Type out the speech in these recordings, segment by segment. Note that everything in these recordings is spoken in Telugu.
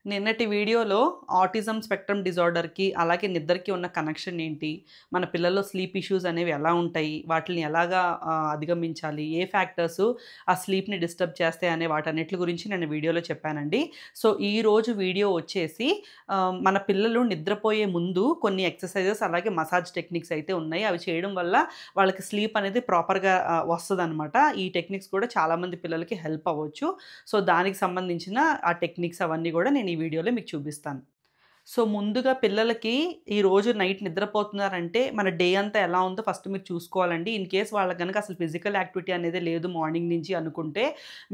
నిన్నటి వీడియోలో ఆటిజం స్పెక్ట్రమ్ డిజార్డర్‌కి, అలాగే నిద్రకి ఉన్న కనెక్షన్ ఏంటి? మన పిల్లల్లో స్లీప్ ఇష్యూస్ అనేవి ఎలా ఉంటాయి? వాటిల్ని ఎలాగా అధిగమించాలి? ఏ ఫ్యాక్టర్సు ఆ స్లీప్‌ని డిస్టర్బ్ చేస్తాయి అనే వాటన్నిట్లి గురించి నేను వీడియోలో చెప్పానండి. సో, ఈరోజు వీడియో వచ్చేసి మన పిల్లలు నిద్రపోయే ముందు కొన్ని ఎక్సర్‌సైజెస్ అలాగే మసాజ్ టెక్నిక్స్ అయితే ఉన్నాయి. అవి చేయడం వల్ల వాళ్ళకి స్లీప్ అనేది ప్రాపర్‌గా వస్తదనమాట. ఈ టెక్నిక్స్ కూడా చాలామంది పిల్లలకి హెల్ప్ అవ్వచ్చు. సో, దానికి సంబంధించిన ఆ టెక్నిక్స్ అవన్నీ గూడా నేను ఈ వీడియోలో మీకు చూపిస్తాను. సో, ముందుగా పిల్లలకి ఈరోజు నైట్ నిద్రపోతున్నారంటే, మన డే అంతా ఎలా ఉందో ఫస్ట్ మీరు చూసుకోవాలండి. ఇన్ కేస్ వాళ్ళకి గనక అసలు ఫిజికల్ యాక్టివిటీ అనేదే లేదు మార్నింగ్ నుంచి అనుకుంటే,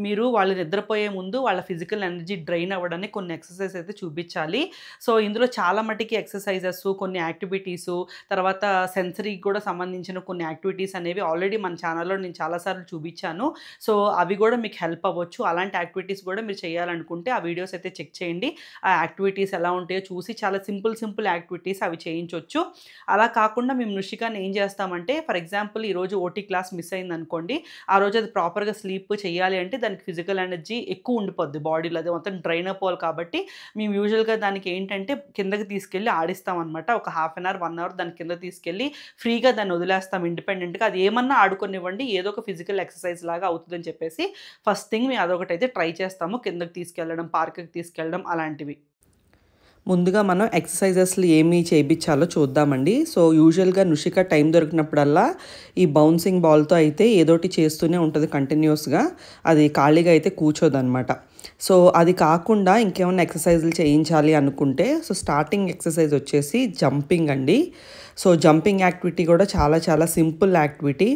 మీరు వాళ్ళు నిద్రపోయే ముందు వాళ్ళ ఫిజికల్ ఎనర్జీ డ్రైన్ అవ్వడానికి కొన్ని ఎక్సర్‌సైజ్ అయితే చూపిచ్చాలి. సో, ఇందులో చాలా మటికి ఎక్సర్‌సైజెస్, కొన్ని యాక్టివిటీసు, తర్వాత సెన్సరీకి కూడా సంబంధించిన కొన్ని యాక్టివిటీస్ అనేవి ఆల్రెడీ మన ఛానల్‌లో నేను చాలా సార్లు చూపిచ్చాను. సో, అవి గూడా మీకు హెల్ప్ అవ్వచ్చు. అలాంటి యాక్టివిటీస్ గూడా మీరు చేయాలనుకుంటే, ఆ వీడియోస్ అయితే చెక్ చేయండి. ఆ యాక్టివిటీస్ ఎలా ఉంటాయో చూసి చాలా సింపుల్ యాక్టివిటీస్ అవి చేయించొచ్చు. అలా కాకుండా మేము నృషికాని ఏం చేస్తామంటే, ఫర్ ఎగ్జాంపుల్ ఈరోజు ఓటీ క్లాస్ మిస్ అయిందనుకోండి, ఆ రోజు అది ప్రాపర్‌గా స్లీప్ చేయాలి అంటే దానికి ఫిజికల్ ఎనర్జీ ఎక్కువ ఉండిపోద్ది బాడీలో. అది మొత్తం డ్రైన్ అయిపోవాలి కాబట్టి, మేము యూజువల్‌గా దానికి ఏంటంటే కిందకి తీసుకెళ్ళి ఆడిస్తామనమాట. ఒక హాఫ్ అన్ అవర్, 1 అవర్ దాన్ని కిందకి తీసుకెళ్ళి ఫ్రీగా దాన్ని వదిలేస్తాం ఇండిపెండెంట్‌గా. అది ఏమన్నా ఆడుకొనివ్వండి, ఏదో ఒక ఫిజికల్ ఎక్సర్‌సైజ్ లాగా అవుతదని చెప్పేసి ఫస్ట్ థింగ్ మేము అదొకటైతే ట్రై చేస్తాము. కిందకి తీసుకెళ్ళడం, పార్క్‌కి తీసుకెళ్ళడం అలాంటివి. ముందుగా మనం ఎక్సర్‌సైజెస్‌లు ఏమి చేపిచ్చాలో చూద్దామండి. సో, యూజువల్‌గా నృషిక టైం దొరికినప్పుడల్లా ఈ బౌన్సింగ్ బాల్‌తో అయితే ఏదోటి చేస్తూనే ఉంటది కంటిన్యూయస్‌గా. అది ఖాళీగా అయితే కూర్చోదనమాట. సో, అది కాకుండా ఇంకేమన్నా ఎక్సర్‌సైజులు చేయించాలి అనుకుంటే, సో, స్టార్టింగ్ ఎక్సర్‌సైజ్ వచ్చేసి జంపింగ్ అండి. సో, జంపింగ్ యాక్టివిటీ కూడా చాలా సింపుల్ యాక్టివిటీ.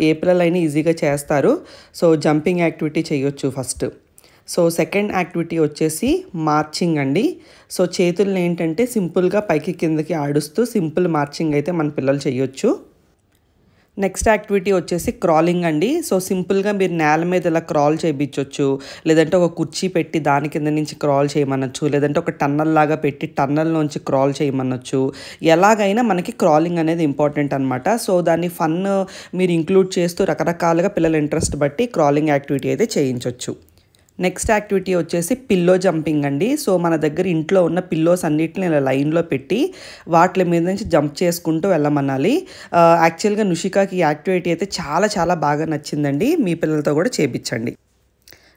ఏ పిల్లలైనా ఈజీగా చేస్తారు. సో, జంపింగ్ యాక్టివిటీ చేయొచ్చు ఫస్ట్. సో, సెకండ్ యాక్టివిటీ వచ్చేసి మార్చింగ్ అండి. సో, చేతుల్ని ఏంటంటే సింపుల్‌గా పైకి కిందకి ఆడుస్తూ సింపుల్ మార్చింగ్ అయితే మన పిల్లలు చేయొచ్చు. నెక్స్ట్ యాక్టివిటీ వచ్చేసి క్రాలింగ్ అండి. సో, సింపుల్‌గా మీరు నేల మీద ఇలా క్రాల్ చేపిచ్చొచ్చు. లేదంటే ఒక కుర్చీ పెట్టి దాని కింద నుంచి క్రాల్ చేయమనొచ్చు. లేదంటే ఒక టన్నల్ లాగా పెట్టి టన్నల్‌లోంచి క్రాల్ చేయమనొచ్చు. ఎలాగైనా మనకి క్రాలింగ్ అనేది ఇంపార్టెంట్ అనమాట. సో, దాన్ని మీరు ఇంక్లూడ్ చేస్తూ రకరకాలుగా పిల్లల ఇంట్రెస్ట్ బట్టి క్రాలింగ్ యాక్టివిటీ అయితే చేయించొచ్చు. నెక్స్ట్ యాక్టివిటీ వచ్చేసి పిల్లో జంపింగ్ అండి. సో, మన దగ్గర ఇంట్లో ఉన్న పిల్లోస్ అన్నిటిని ఇలా లైన్‌లో పెట్టి వాటిల మీద నుంచి జంప్ చేసుకుంటూ వెళ్ళమనాలి. యాక్చువల్‌గా నృషికాకి ఈ యాక్టివిటీ అయితే చాలా బాగా నచ్చిందండి. మీ పిల్లలతో కూడా చేపిచ్చండి.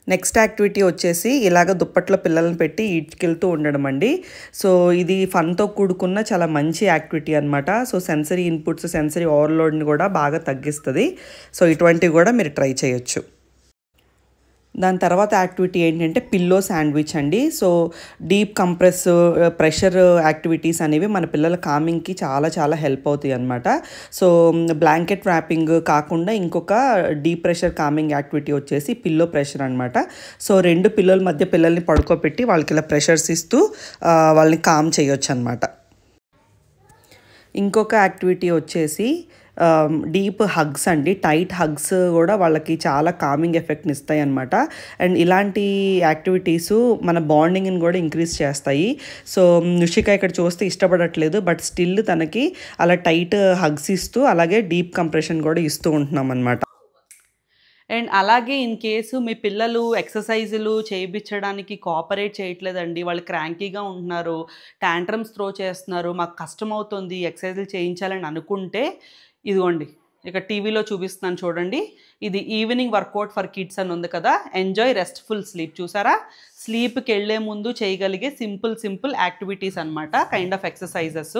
నెక్స్ట్ యాక్టివిటీ వచ్చేసి ఇలాగ దుప్పట్లో పిల్లల్ని పెట్టి ఈడ్చుకెళ్తూ ఉండడం అండి. సో, ఇది ఫన్‌తో కూడుకున్న చాలా మంచి యాక్టివిటీ అనమాట. సో, సెన్సరీ ఇన్పుట్స్, సెన్సరీ ఓవర్‌లోడ్‌ని కూడా బాగా తగ్గిస్తది. సో, ఇటువంటివి కూడా మీరు ట్రై చేయొచ్చు. దాని తర్వాత యాక్టివిటీ ఏంటంటే పిల్లో శాండ్విచ్ అండి. So, deep compress, pressure activities అనేవి మన పిల్లల కామింగ్‌కి చాలా హెల్ప్ అవుతాయి అనమాట. సో, బ్లాంకెట్ ర్యాపింగ్ కాకుండా ఇంకొక డీప్ ప్రెషర్ కామింగ్ యాక్టివిటీ వచ్చేసి పిల్లో ప్రెషర్ అనమాట. సో, 2 పిల్లోల మధ్య పిల్లల్ని పడుకోబెట్టి వాళ్ళకి ఇలా ప్రెషర్స్ ఇస్తూ వాళ్ళని కామ్ చేయొచ్చనమాట. ఇంకొక యాక్టివిటీ వచ్చేసి డీప్ హగ్స్ అండి. టైట్ హగ్స్ కూడా వాళ్ళకి చాలా కామింగ్ ఎఫెక్ట్‌ని ఇస్తాయన్నమాట. అండ్ ఇలాంటి యాక్టివిటీసు మన బాండింగ్‌ని కూడా ఇంక్రీజ్ చేస్తాయి. సో, నృషిక ఇక్కడ చూస్తే ఇష్టపడట్లేదు. బట్ స్టిల్ తనకి అలా టైట్ హగ్స్ ఇస్తూ అలాగే డీప్ కంప్రెషన్ కూడా ఇస్తూ ఉంటున్నామన్నమాట. అండ్ అలాగే ఇన్ కేసు మీ పిల్లలు ఎక్సర్‌సైజులు చేయించడానికి కోఆపరేట్ చేయట్లేదండి. వాళ్ళు క్రాంకీగా ఉంటున్నారు, టాంట్రమ్స్ త్రో చేస్తున్నారు, మాకు కష్టమవుతుంది ఎక్సర్‌సైజులు చేయించాలని అనుకుంటే, ఇదిగోండి ఇక టీవీలో చూపిస్తున్నాను చూడండి. ఇది ఈవినింగ్ వర్కౌట్ ఫర్ కిడ్స్ అని ఉంది కదా! ఎంజాయ్ రెస్ట్‌ఫుల్ స్లీప్ చూసారా? స్లీప్‌కెళ్ళే ముందు చేయగలిగే సింపుల్ యాక్టివిటీస్ అనమాట. Kind of exercises.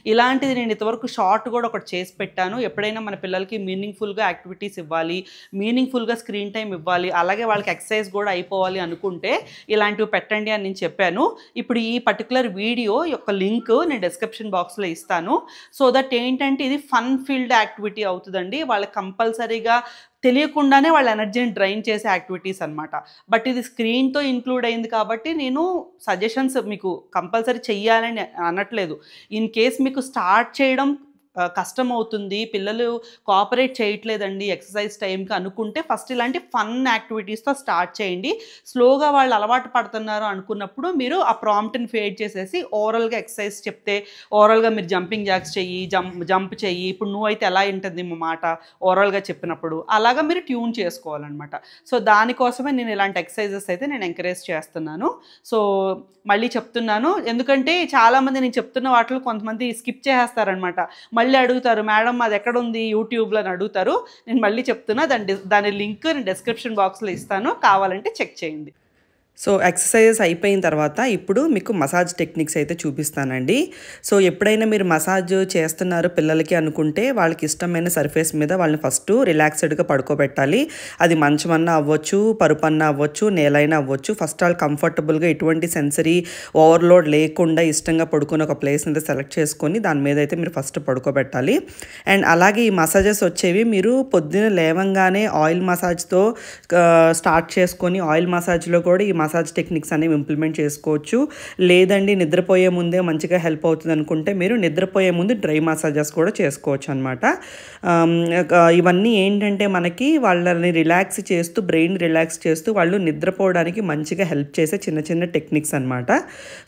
ఇలాంటిది నేను ఇంతవరకు షార్ట్ కూడా ఒకటి చేసి పెట్టాను. ఎప్పుడైనా మన పిల్లలకి మీనింగ్‌ఫుల్‌గా యాక్టివిటీస్ ఇవ్వాలి, మీనింగ్‌ఫుల్‌గా స్క్రీన్ టైమ్ ఇవ్వాలి, అలాగే వాళ్ళకి ఎక్సర్‌సైజ్ కూడా అయిపోవాలి అనుకుంటే ఇలాంటివి పెట్టండి అని నేను చెప్పాను. ఇప్పుడు ఈ పర్టిక్యులర్ వీడియో యొక్క లింక్ నేను డిస్క్రిప్షన్ బాక్స్‌లో ఇస్తాను. సో దట్ ఏంటంటే ఇది ఫన్ ఫీల్డ్ యాక్టివిటీ అవుతుందండి. వాళ్ళకి కంపల్సరీగా తెలియకుండానే వాళ్ళ ఎనర్జీని డ్రైన్ చేసే యాక్టివిటీస్ అనమాట. బట్ ఇది స్క్రీన్‌తో ఇంక్లూడ్ అయింది కాబట్టి నేను సజెషన్స్ మీకు కంపల్సరీ చెయ్యాలని అనట్లేదు. ఇన్ కేస్ మీకు స్టార్ట్ చేయడం కష్టమవుతుంది, పిల్లలు కోఆపరేట్ చేయట్లేదండి ఎక్సర్సైజ్ టైంకి అనుకుంటే ఫస్ట్ ఇలాంటి ఫన్ యాక్టివిటీస్తో స్టార్ట్ చేయండి. స్లోగా వాళ్ళు అలవాటు పడుతున్నారు అనుకున్నప్పుడు మీరు ఆ ప్రాంప్ట్ని ఫేడ్ చేసేసి ఓరల్గా ఎక్సర్సైజ్ చెప్తే, ఓరల్గా మీరు జంపింగ్ జాక్స్ చెయ్యి, జంప్ చెయ్యి, ఇప్పుడు నువ్వైతే ఎలా వింటుంది మా మాట ఓరల్గా చెప్పినప్పుడు, అలాగా మీరు ట్యూన్ చేసుకోవాలన్నమాట. సో దానికోసమే నేను ఇలాంటి ఎక్సర్సైజెస్ అయితే నేను ఎంకరేజ్ చేస్తున్నాను. సో మళ్ళీ చెప్తున్నాను, ఎందుకంటే చాలామంది నేను చెప్తున్న వాటిలో కొంతమంది స్కిప్ చేసేస్తారనమాట. మళ్ళీ అడుగుతారు, మేడం అది ఎక్కడుంది యూట్యూబ్లో అని అడుగుతారు. నేను మళ్ళీ చెప్తున్నా, దాని లింక్ నేను డిస్క్రిప్షన్ బాక్స్లో ఇస్తాను, కావాలంటే చెక్ చేయండి. సో ఎక్సర్సైజెస్ అయిపోయిన తర్వాత ఇప్పుడు మీకు మసాజ్ టెక్నిక్స్ అయితే చూపిస్తానండి. సో ఎప్పుడైనా మీరు మసాజ్ చేస్తున్నారు పిల్లలకి అనుకుంటే వాళ్ళకి ఇష్టమైన సర్ఫేస్ మీద వాళ్ళని ఫస్ట్ రిలాక్స్డ్గా పడుకోబెట్టాలి. అది మంచమన్నా అవ్వచ్చు, పరుపన్నా అవ్వచ్చు, నేలైనా అవ్వచ్చు. ఫస్ట్ వాళ్ళు కంఫర్టబుల్గా ఎటువంటి సెన్సరీ ఓవర్లోడ్ లేకుండా ఇష్టంగా పడుకుని ఒక ప్లేస్ అయితే సెలెక్ట్ చేసుకొని దాని మీద అయితే మీరు ఫస్ట్ పడుకోబెట్టాలి. అండ్ అలాగే ఈ మసాజెస్ వచ్చేవి మీరు పొద్దున లేవంగానే ఆయిల్ మసాజ్తో స్టార్ట్ చేసుకొని ఆయిల్ మసాజ్లో కూడా ఈ మసాజ్ టెక్నిక్స్ అనేవి ఇంప్లిమెంట్ చేసుకోవచ్చు. లేదండి నిద్రపోయే ముందే మంచిగా హెల్ప్ అవుతుంది అనుకుంటే మీరు నిద్రపోయే ముందు డ్రై మసాజెస్ కూడా చేసుకోవచ్చు అనమాట. ఇవన్నీ ఏంటంటే మనకి వాళ్ళని రిలాక్స్ చేస్తూ, బ్రెయిన్ రిలాక్స్ చేస్తూ వాళ్ళు నిద్రపోవడానికి మంచిగా హెల్ప్ చేసే చిన్న చిన్న టెక్నిక్స్ అనమాట.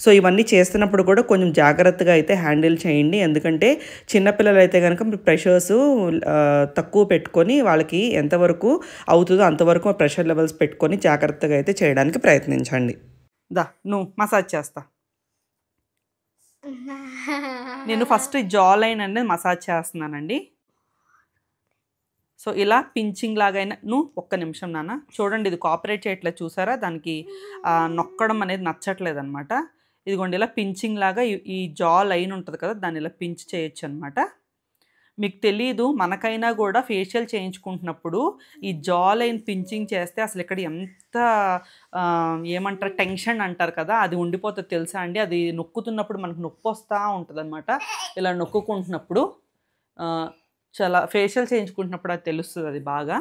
సో ఇవన్నీ చేస్తున్నప్పుడు కూడా కొంచెం జాగ్రత్తగా అయితే హ్యాండిల్ చేయండి. ఎందుకంటే చిన్నపిల్లలు అయితే కనుక ప్రెషర్స్ తక్కువ పెట్టుకొని వాళ్ళకి ఎంతవరకు అవుతుందో అంతవరకు ప్రెషర్ లెవెల్స్ పెట్టుకొని జాగ్రత్తగా అయితే చేయడానికి ప్రయత్నించండి. నువ్వు మసాజ్ చేస్తా. నేను ఫస్ట్ జా లైన్ అనేది మసాజ్ చేస్తున్నానండి. సో ఇలా పించింగ్ లాగైనా ఒక్క నిమిషం నాన్న చూడండి, ఇది కోఆపరేట్ చేయట్లేదు చూసారా, దానికి నొక్కడం అనేది నచ్చట్లేదు అనమాట. ఇదిగోండి ఇలా పించింగ్ లాగా ఈ జా లైన్ ఉంటుంది కదా, దాన్ని ఇలా పించ్ చేయొచ్చు అనమాట. మీకు తెలీదు, మనకైనా కూడా ఫేషియల్ చేయించుకుంటున్నప్పుడు ఈ జా లైన్ పించింగ్ చేస్తే అసలు ఇక్కడ ఎంత ఏమంటారు టెన్షన్ అంటారు కదా, అది ఉండిపోతుంది తెలుసా అండి. అది నొక్కుతున్నప్పుడు మనకు నొప్పి వస్తూ ఉంటుంది అనమాట. ఇలా నొక్కుకుంటున్నప్పుడు చాలా ఫేషియల్ చేయించుకుంటున్నప్పుడు అది తెలుస్తుంది, అది బాగా.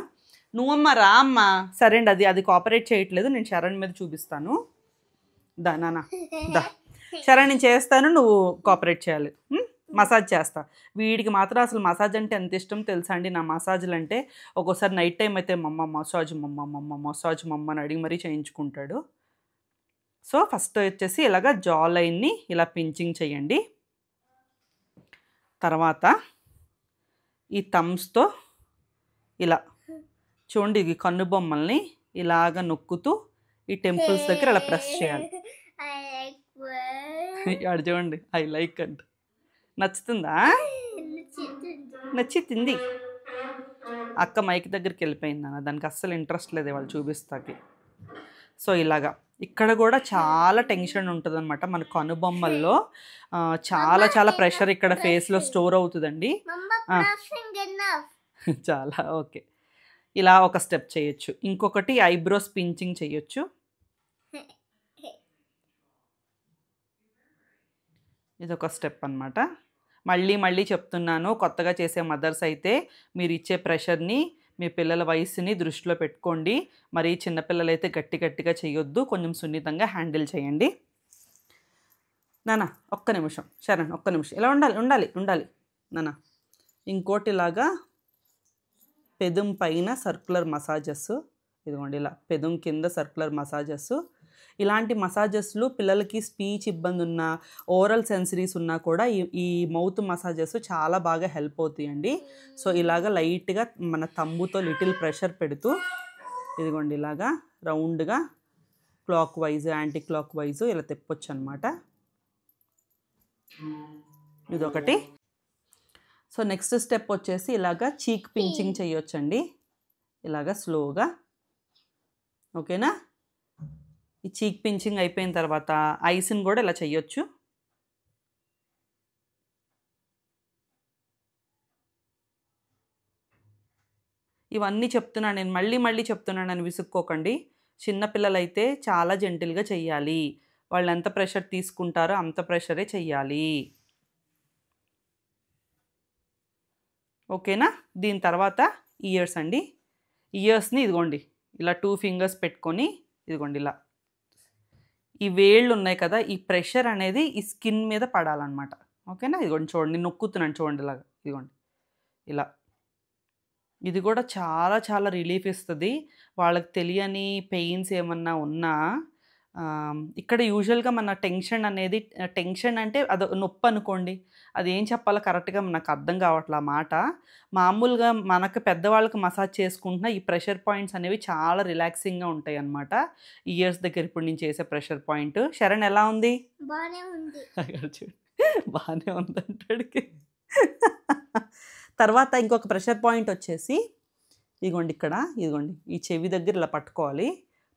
నువ్వమ్మ రా అమ్మ. సరే అండి, అది కోఆపరేట్ చేయట్లేదు, నేను శరణ్ మీద చూపిస్తాను. నాన్న శరణ్ నేను చేస్తాను, నువ్వు కోఆపరేట్ చేయాలి. మసాజ్ చేస్తా. వీడికి మాత్రం అసలు మసాజ్ అంటే ఎంత ఇష్టం తెలుసా అండి. నా మసాజ్లు అంటే ఒక్కోసారి నైట్ టైం అయితే మసాజ్ మమ్మ అని అడిగి మరీ చేయించుకుంటాడు. సో ఫస్ట్ వచ్చేసి ఇలాగ జా లైన్ని ఇలా పించింగ్ చేయండి. తర్వాత ఈ థమ్స్తో ఇలా చూడండి, ఈ కన్ను బొమ్మల్ని ఇలాగ నొక్కుతూ ఈ టెంపుల్స్ దగ్గర ఇలా ప్రెస్ చేయాలి. ఆడు చూడండి, ఐ లైక్ అండ్ నచ్చుతుందా? నచ్చుతుంది. అక్క మైక్ దగ్గరికి వెళ్ళిపోయింది అన్న, దానికి అస్సలు ఇంట్రెస్ట్ లేదు వాళ్ళు చూపిస్తాకి. సో ఇలాగా ఇక్కడ కూడా చాలా టెన్షన్ ఉంటుంది అనమాట మన కనుబొమ్మల్లో. చాలా చాలా ప్రెషర్ ఇక్కడ ఫేస్లో స్టోర్ అవుతుందండి. చాలా ఓకే. ఇలా ఒక స్టెప్ చేయొచ్చు. ఇంకొకటి ఐబ్రోస్ పించింగ్ చేయొచ్చు. ఇదొక స్టెప్ అనమాట. మళ్ళీ చెప్తున్నాను, కొత్తగా చేసే మదర్స్ అయితే మీరు ఇచ్చే ప్రెషర్ని, మీ పిల్లల వయసుని దృష్టిలో పెట్టుకోండి. మరి చిన్నపిల్లలైతే గట్టిగా చేయొద్దు, కొంచెం సున్నితంగా హ్యాండిల్ చేయండి. నాన్న ఒక్క నిమిషం, శరణ్ ఒక్క నిమిషం, ఇలా ఉండాలి నాన్న. ఇంకోటి ఇలాగా పెదం పైన సర్కులర్ మసాజెస్, ఇదిగోండి ఇలా పెదం కింద సర్కులర్ మసాజెస్. ఇలాంటి మసాజెస్లు పిల్లలకి స్పీచ్ ఇబ్బంది ఉన్నా, ఓరల్ సెన్సరీస్ ఉన్నా కూడా ఈ మౌత్ మసాజెస్ చాలా బాగా హెల్ప్ అవుతాయండి. సో ఇలాగ లైట్గా మన తంబుతో లిటిల్ ప్రెషర్ పెడుతూ, ఇదిగోండి ఇలాగా రౌండ్గా clock wise anti clock wise ఇలా తిప్పొచ్చు అనమాట. ఇదొకటి. సో నెక్స్ట్ స్టెప్ వచ్చేసి ఇలాగా చీక్ పించింగ్ చేయొచ్చండి, ఇలాగా స్లోగా. ఓకేనా? ఈ చీక్ పించింగ్ అయిపోయిన తర్వాత ఐస్ని కూడా ఇలా చేయొచ్చు. ఇవన్నీ చెప్తున్నాను నేను, మళ్ళీ చెప్తున్నాను అని విసుక్కోకండి. చిన్నపిల్లలైతే చాలా జెంటిల్గా చెయ్యాలి. వాళ్ళు ఎంత ప్రెషర్ తీసుకుంటారో అంత ప్రెషరే చెయ్యాలి. ఓకేనా? దీని తర్వాత ఇయర్స్ అండి. ఇయర్స్ని ఇదిగోండి ఇలా 2 ఫింగర్స్ పెట్టుకొని, ఇదిగోండి ఇలా ఈ వేళ్ళు ఉన్నాయి కదా, ఈ ప్రెషర్ అనేది ఈ స్కిన్ మీద పడాలన్నమాట. ఓకేనా. ఇదిగోండి చూడండి, నొక్కుతున్నాను చూడండి ఇలాగ, ఇదిగోండి ఇలా. ఇది కూడా చాలా చాలా రిలీఫ్ ఇస్తది. వాళ్ళకి తెలియని పెయిన్స్ ఏమన్నా ఉన్నా ఇక్కడ యూజువల్‌గా మన టెన్షన్ అనేది, టెన్షన్ అంటే అదో నొప్పనుకోండి. అదేం చెప్పాలో కరెక్ట్‌గా నాకు అర్థం కావట్ల ఆ మాట. మామూలుగా మనకు పెద్దవాళ్ళకి మసాజ్ చేసుకుంటున్న ఈ ప్రెషర్ పాయింట్స్ అనేవి చాలా రిలాక్సింగ్‌గా ఉంటాయన్నమాట. ఇయర్స్ దగ్గర ఇప్పుడు నేను చేసే ప్రెషర్ పాయింట్. శరణ్ ఎలా ఉంది? బానే ఉంది. చూడు బానే ఉందంటాడికి. తర్వాత ఇంకొక ప్రెషర్ పాయింట్ వచ్చేసి ఇదిగోండి ఇక్కడ, ఇదిగోండి ఈ చెవి దగ్గర ఇలా పట్టుకోవాలి.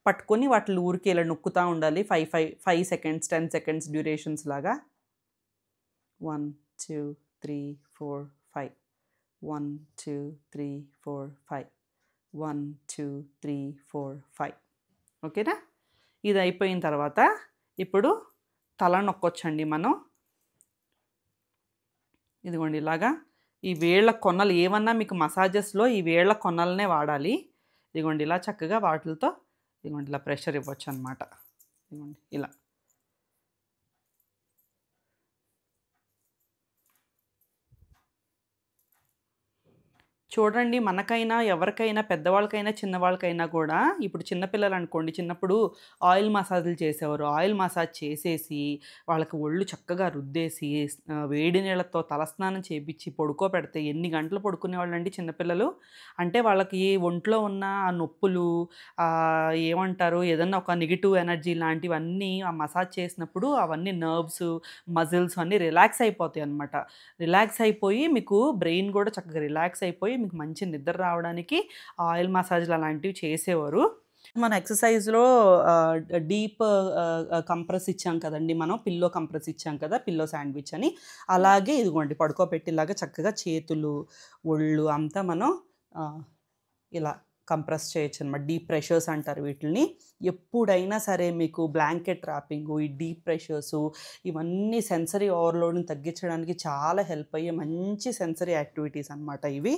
పట్టుకొని వాటిని ఊరికి ఇలా నొక్కుతూ ఉండాలి. 5 సెకండ్స్ 10 సెకండ్స్ డ్యూరేషన్స్ లాగా. 1 2 3 4 5 1 2 3 4 5 1 2 3 4 5. ఓకేనా. ఇది అయిపోయిన తర్వాత ఇప్పుడు తల నొక్కొచ్చండి మనం. ఇదిగోండి ఇలాగా ఈ వేళ్ళ కొనలు ఏమన్నా మీకు మసాజెస్లో ఈ వేళ్ళ కొనలనే వాడాలి. ఇదిగోండి ఇలా చక్కగా వాటితో ఇదిగోండి ఇలా ప్రెషర్ ఇవ్వచ్చు అనమాట. ఇదిగోండి ఇలా. చూడండి మనకైనా ఎవరికైనా పెద్దవాళ్ళకైనా చిన్నవాళ్ళకైనా కూడా ఇప్పుడు చిన్నపిల్లలు అనుకోండి, చిన్నప్పుడు ఆయిల్ మసాజ్లు చేసేవారు. ఆయిల్ మసాజ్ చేసేసి వాళ్ళకి ఒళ్ళు చక్కగా రుద్దేసి వేడి నీళ్ళతో తలస్నానం చేపించి పడుకోబెడితే ఎన్ని గంటలు పడుకునేవాళ్ళండి చిన్నపిల్లలు. అంటే వాళ్ళకి ఒంట్లో ఉన్న ఆ నొప్పులు ఏమంటారు ఏదన్నా ఒక నెగిటివ్ ఎనర్జీ లాంటివన్నీ ఆ మసాజ్ చేసినప్పుడు అవన్నీ నర్వ్స్ మజిల్స్ అన్నీ రిలాక్స్ అయిపోతాయి అన్నమాట. రిలాక్స్ అయిపోయి మీకు బ్రెయిన్ కూడా చక్కగా రిలాక్స్ అయిపోయి మీకు మంచి నిద్ర రావడానికి ఆయిల్ మసాజ్లు అలాంటివి చేసేవారు. మన ఎక్సర్సైజ్లో డీప్ కంప్రెస్ ఇచ్చాం కదండి, మనం పిల్లో కంప్రెస్ ఇచ్చాం కదా, పిల్లో శాండ్విచ్ అని. అలాగే ఇదిగోండి పడుకోబెట్టేలాగా చక్కగా చేతులు ఒళ్ళు అంతా మనం ఇలా కంప్రెస్ చేయొచ్చు అనమాట. డీప్ ప్రెషర్స్ అంటారు వీటిని. ఎప్పుడైనా సరే మీకు బ్లాంకెట్ ర్యాపింగు, ఈ డీప్ ప్రెషర్సు ఇవన్నీ సెన్సరీ ఓవర్లోడ్ని తగ్గించడానికి చాలా హెల్ప్ అయ్యే మంచి సెన్సరీ యాక్టివిటీస్ అనమాట ఇవి.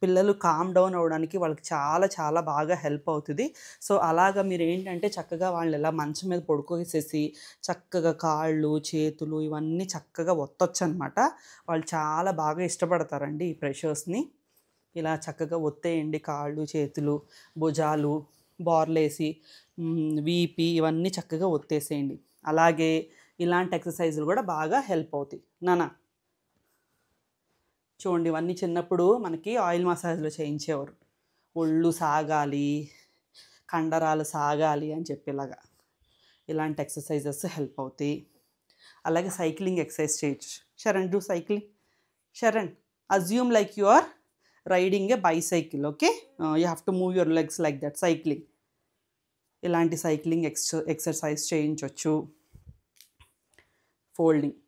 పిల్లలు కామ్ డౌన్ అవ్వడానికి వాళ్ళకి చాలా చాలా బాగా హెల్ప్ అవుతుంది. సో అలాగా మీరు ఏంటంటే చక్కగా వాళ్ళు ఇలా మంచం మీద పడుకోసేసి చక్కగా కాళ్ళు చేతులు ఇవన్నీ చక్కగా ఒత్తొచ్చు అనమాట. వాళ్ళు చాలా బాగా ఇష్టపడతారండి ఈ ప్రెషర్స్ని. ఇలా చక్కగా ఒత్తేయండి కాళ్ళు చేతులు భుజాలు బోర్లేసి వీపి ఇవన్నీ చక్కగా ఒత్తేసేయండి. అలాగే ఇలాంటి ఎక్సర్సైజులు కూడా బాగా హెల్ప్ అవుతాయి. నానా చూడండి ఇవన్నీ చిన్నప్పుడు మనకి ఆయిల్ మసాజ్లో చేయించేవారు. ఒళ్ళు సాగాలి కండరాలు సాగాలి అని చెప్పేలాగా ఇలాంటి ఎక్సర్సైజెస్ హెల్ప్ అవుతాయి. అలాగే సైక్లింగ్ ఎక్సర్సైజ్ చేయొచ్చు. Sharan do cycling. Sharan assume like you are riding a bicycle. Okay, you have to move your legs like that. Cycling ఇలాంటి సైక్లింగ్ ఎక్సర్సైజ్ చేయించవచ్చు. ఫోల్డింగ్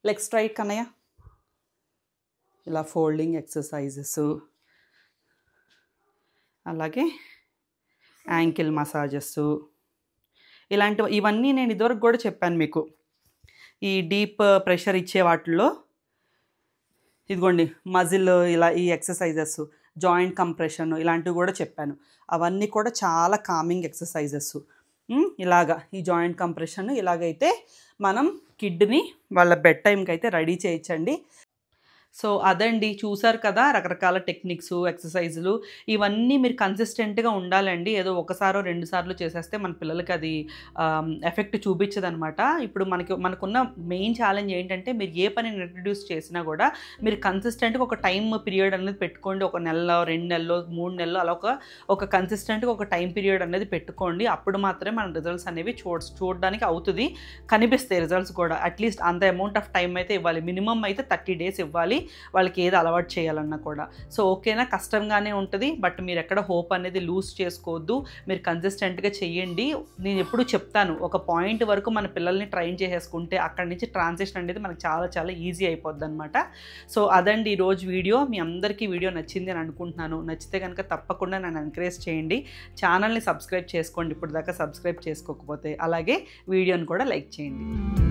లెగ్ స్ట్రైట్ కన్నయ్య. ఇలా ఫోల్డింగ్ ఎక్సర్సైజెస్. అలాగే యాంకిల్ మసాజెస్ ఇలాంటివి ఇవన్నీ నేను ఇదివరకు కూడా చెప్పాను మీకు. ఈ డీప్ ప్రెషర్ ఇచ్చే వాటిల్లో ఇదిగోండి మజిల్ ఇలా ఈ ఎక్సర్సైజెస్ జాయింట్ కంప్రెషన్ ఇలాంటివి కూడా చెప్పాను. అవన్నీ కూడా చాలా కామింగ్ ఎక్సర్సైజెస్. ఇలాగా ఈ జాయింట్ కంప్రెషన్ ఇలాగైతే మనం కిడ్ని వాళ్ళ బెడ్ టైంకి అయితే రెడీ చేయొచ్చండి. సో అదండి, చూసారు కదా రకరకాల టెక్నిక్స్ ఎక్సర్సైజులు. ఇవన్నీ మీరు కన్సిస్టెంట్గా ఉండాలండి. ఏదో ఒకసారో 2 సార్లు చేసేస్తే మన పిల్లలకి అది ఎఫెక్ట్ చూపించదనమాట. ఇప్పుడు మనకున్న మెయిన్ ఛాలెంజ్ ఏంటంటే మీరు ఏ పనిని ఇంట్రడ్యూస్ చేసినా కూడా మీరు కన్సిస్టెంట్గా ఒక టైం పీరియడ్ అనేది పెట్టుకోండి. 1 నెలలో 2 నెలలో 3 నెలలో అలా ఒక కన్సిస్టెంట్గా ఒక టైం పీరియడ్ అనేది పెట్టుకోండి. అప్పుడు మాత్రమే మన రిజల్ట్స్ అనేవి చూడడానికి అవుతుంది, కనిపిస్తాయి రిజల్ట్స్ కూడా. అట్లీస్ట్ అంత అమౌంట్ ఆఫ్ టైం అయితే ఇవ్వాలి. మినిమం అయితే 30 డేస్ ఇవ్వాలి వాళ్ళకి ఏది అలవాటు చేయాలన్నా కూడా. సో ఓకేనా, కష్టంగానే ఉంటుంది, బట్ మీరు ఎక్కడ హోప్ అనేది లూజ్ చేసుకోవద్దు. మీరు కన్సిస్టెంట్గా చెయ్యండి. నేను ఎప్పుడు చెప్తాను, ఒక పాయింట్ వరకు మన పిల్లల్ని ట్రైన్ చేసేసుకుంటే అక్కడి నుంచి ట్రాన్సిషన్ అనేది మనకు చాలా చాలా ఈజీ అయిపోద్ది అనమాట. సో అదండి ఈరోజు వీడియో. మీ అందరికీ వీడియో నచ్చింది అని అనుకుంటున్నాను. నచ్చితే కనుక తప్పకుండా నన్ను ఎంకరేజ్ చేయండి. ఛానల్ని సబ్స్క్రైబ్ చేసుకోండి ఇప్పుడు దాకా సబ్స్క్రైబ్ చేసుకోకపోతే. అలాగే వీడియోని కూడా లైక్ చేయండి.